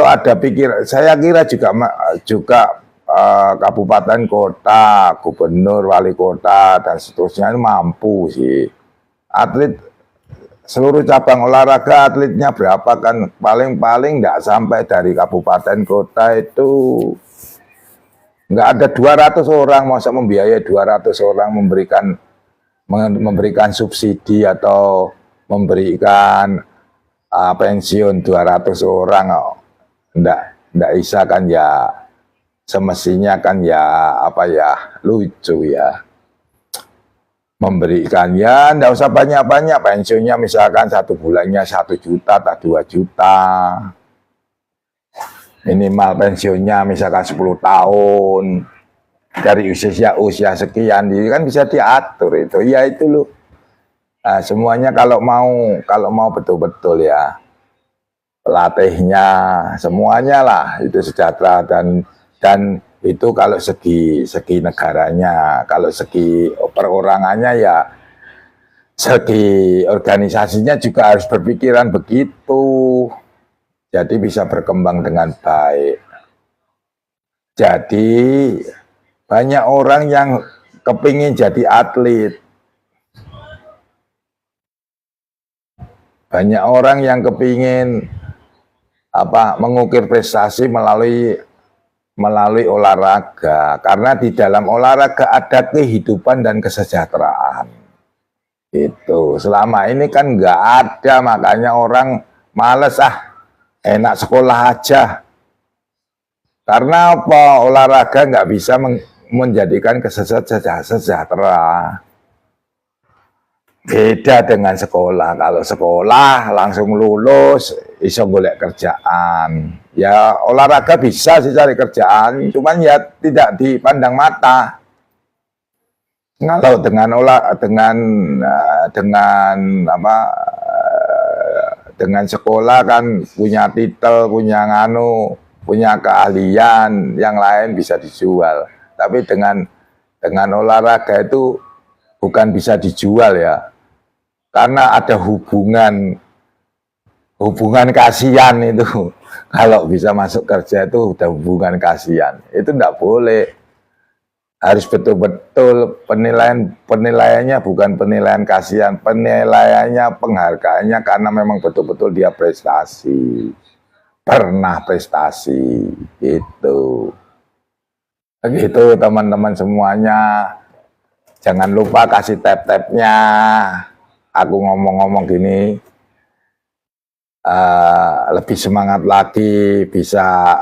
ada pikir, saya kira juga kabupaten kota, gubernur, wali kota dan seterusnya ini mampu sih. Atlet seluruh cabang olahraga atletnya berapa kan, paling-paling nggak sampai dari kabupaten kota itu nggak ada 200 orang, masa membiayai 200 orang memberikan subsidi atau memberikan pensiun 200 orang. Enggak bisa kan ya, semestinya kan ya apa ya, lucu ya memberikan, ya enggak usah banyak-banyak, pensiunnya misalkan 1 bulannya 1 juta atau 2 juta, minimal pensiunnya misalkan 10 tahun dari usia sekian, ini kan bisa diatur itu ya, itu loh. Nah, semuanya kalau mau betul-betul ya, pelatihnya semuanya lah itu sejahtera, dan itu kalau segi negaranya, kalau segi perorangannya ya, segi organisasinya juga harus berpikiran begitu, jadi bisa berkembang dengan baik. Jadi banyak orang yang kepingin jadi atlet, banyak orang yang kepingin mengukir prestasi melalui olahraga, karena di dalam olahraga ada kehidupan dan kesejahteraan. Itu selama ini kan nggak ada, makanya orang males, enak sekolah aja. Karena apa? Olahraga nggak bisa menjadikan sejahtera. Beda dengan sekolah. Kalau sekolah langsung lulus, iso golek kerjaan. Ya olahraga bisa sih cari kerjaan, cuman ya tidak dipandang mata. Kalau dengan sekolah kan punya titel, punya keahlian, yang lain bisa dijual. Tapi dengan olahraga itu bukan bisa dijual ya, karena ada hubungan kasihan itu. Kalau bisa masuk kerja itu udah hubungan kasihan, itu enggak boleh. Harus betul-betul penilaiannya bukan penilaian kasihan, penilaiannya, penghargaannya karena memang betul-betul dia pernah prestasi. Itu begitu teman-teman semuanya. Jangan lupa kasih tap-tapnya. Aku ngomong-ngomong gini lebih semangat lagi, bisa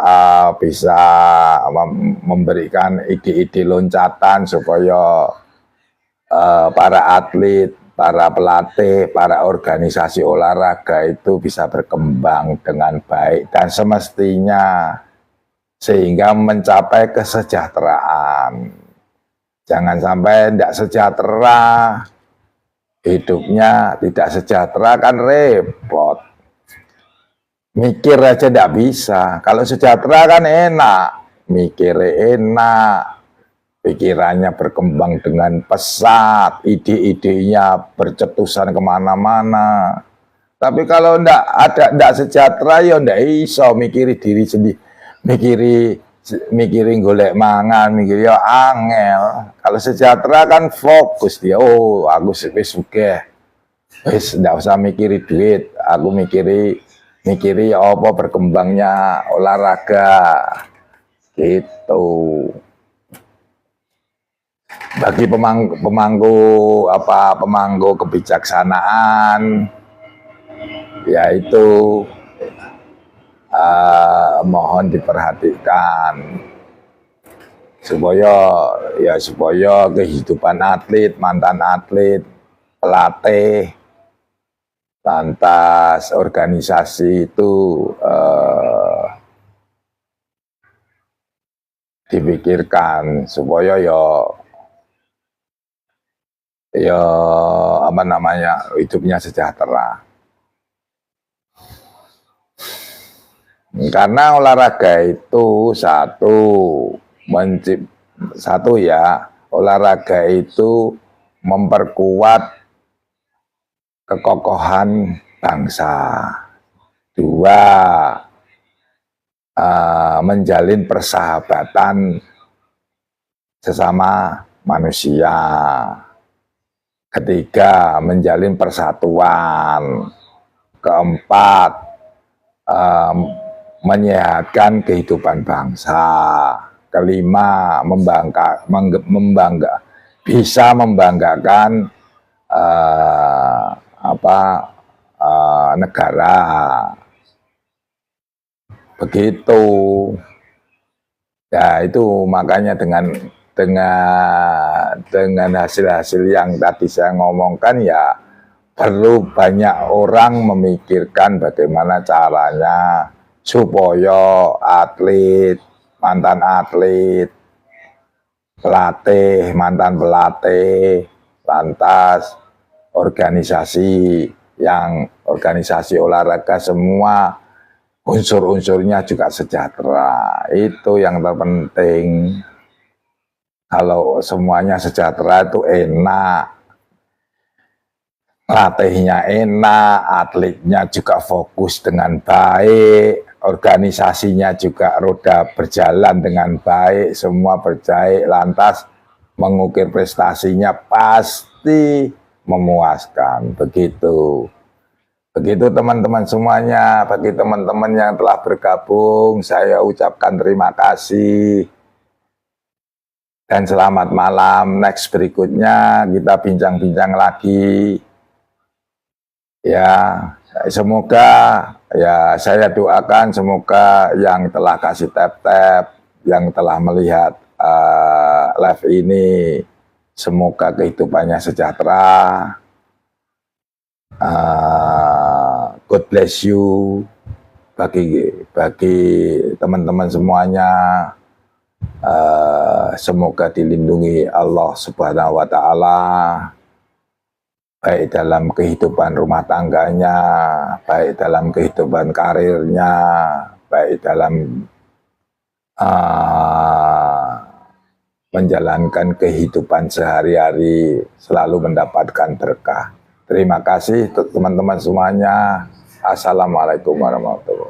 memberikan ide-ide loncatan supaya para atlet, para pelatih, para organisasi olahraga itu bisa berkembang dengan baik dan semestinya, sehingga mencapai kesejahteraan. Jangan sampai tidak sejahtera, hidupnya tidak sejahtera kan repot. Mikir aja tidak bisa. Kalau sejahtera kan enak, mikirnya enak, pikirannya berkembang dengan pesat, ide-idenya bercetusan kemana-mana. Tapi kalau tidak sejahtera ya tidak iso mikiri diri sendiri, mikirin golek mangan, mikir ya angel. Kalau sejahtera kan fokus dia, oh aku wis sugih, wis ndak usah mikiri duit, aku mikiri apa berkembangnya olahraga gitu. Bagi pemangku kebijaksanaan, yaitu mohon diperhatikan supaya kehidupan atlet, mantan atlet, pelatih, lantas organisasi itu dipikirkan supaya hidupnya sejahtera. Karena olahraga itu olahraga itu memperkuat kekokohan bangsa. Dua, menjalin persahabatan sesama manusia. Ketiga, menjalin persatuan. Keempat, menyehatkan kehidupan bangsa. Kelima, bisa membanggakan negara. Begitu. Ya itu makanya dengan hasil-hasil yang tadi saya ngomongkan, ya perlu banyak orang memikirkan bagaimana caranya supaya atlet, mantan atlet, pelatih, mantan pelatih, lantas organisasi olahraga semua unsur-unsurnya juga sejahtera. Itu yang terpenting. Kalau semuanya sejahtera itu enak, latihnya enak, atletnya juga fokus dengan baik, organisasinya juga roda berjalan dengan baik, semua berjaya, lantas mengukir prestasinya pasti memuaskan. Begitu teman-teman semuanya. Bagi teman-teman yang telah bergabung, saya ucapkan terima kasih dan selamat malam. Next berikutnya kita bincang-bincang lagi. Ya, semoga, ya saya doakan semoga yang telah kasih tap-tap, yang telah melihat live ini, semoga kehidupannya sejahtera. God bless you bagi teman-teman semuanya. Semoga dilindungi Allah Subhanahu wa Ta'ala, baik dalam kehidupan rumah tangganya, baik dalam kehidupan karirnya, baik dalam menjalankan kehidupan sehari-hari, selalu mendapatkan berkah. Terima kasih teman-teman semuanya. Assalamualaikum warahmatullahi wabarakatuh.